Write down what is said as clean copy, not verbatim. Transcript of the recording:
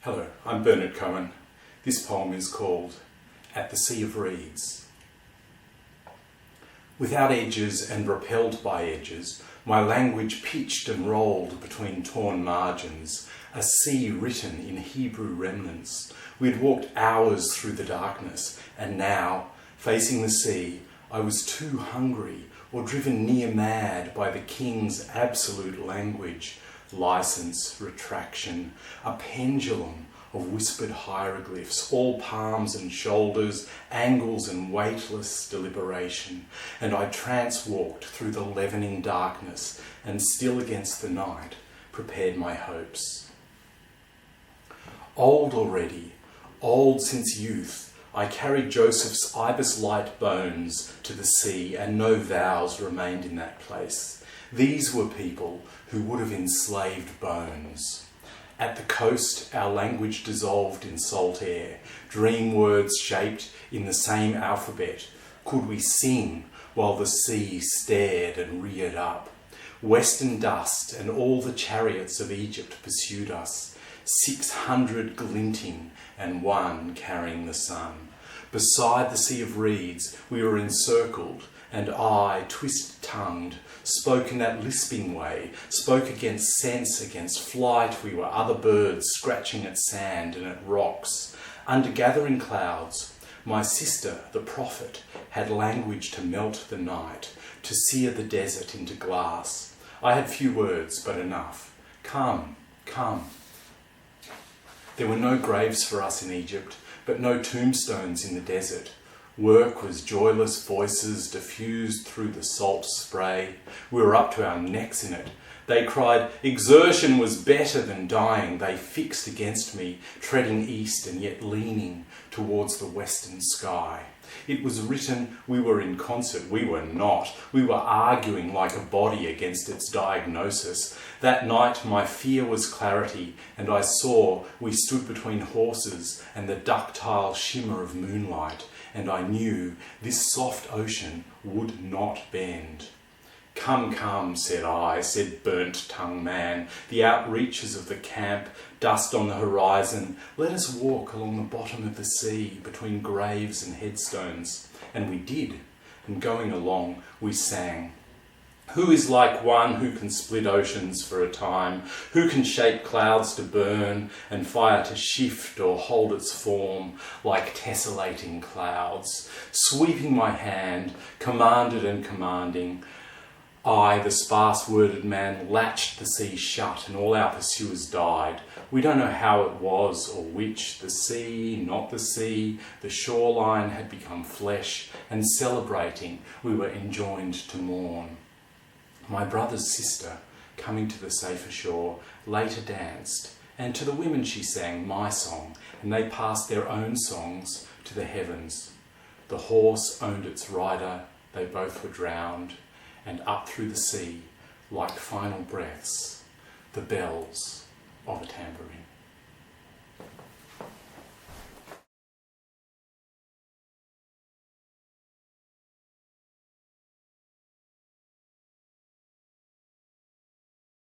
Hello, I'm Bernard Cohen. This poem is called At the Sea of Reeds. Without edges and repelled by edges, my language pitched and rolled between torn margins, a sea written in Hebrew remnants. We had walked hours through the darkness, and now, facing the sea, I was too hungry or driven near mad by the king's absolute language, license, retraction, a pendulum of whispered hieroglyphs, all palms and shoulders, angles and weightless deliberation. And I trance-walked through the leavening darkness, and still against the night prepared my hopes. Old already, old since youth, I carried Joseph's ibis-light bones to the sea, and no vows remained in that place. These were people who would have enslaved bones. At the coast, our language dissolved in salt air, dream words shaped in the same alphabet. Could we sing while the sea stared and reared up? Western dust and all the chariots of Egypt pursued us, 600 glinting and one carrying the sun. Beside the sea of reeds we were encircled, and I, twist-tongued, spoke in that lisping way, spoke against sense, against flight. We were other birds scratching at sand and at rocks. Under gathering clouds, my sister, the prophet, had language to melt the night, to sear the desert into glass. I had few words, but enough. Come, come. There were no graves for us in Egypt, but no tombstones in the desert. Work was joyless voices diffused through the salt spray. We were up to our necks in it. They cried, exertion was better than dying. They fixed against me, treading east and yet leaning towards the western sky. It was written we were in concert. We were not. We were arguing like a body against its diagnosis. That night my fear was clarity, and I saw we stood between horses and the ductile shimmer of moonlight, and I knew this soft ocean would not bend. Come, come, said I, said burnt-tongued man, the outreaches of the camp, dust on the horizon. Let us walk along the bottom of the sea, between graves and headstones. And we did, and going along, we sang. Who is like one who can split oceans for a time, who can shape clouds to burn and fire to shift or hold its form like tessellating clouds? Sweeping my hand, commanded and commanding, I, the sparse-worded man, latched the sea shut, and all our pursuers died. We don't know how it was or which, the sea, not the sea. The shoreline had become flesh, and celebrating, we were enjoined to mourn. My brother's sister, coming to the safer shore, later danced, and to the women she sang my song, and they passed their own songs to the heavens. The horse owned its rider, they both were drowned, and up through the sea, like final breaths, the bells of a tambourine.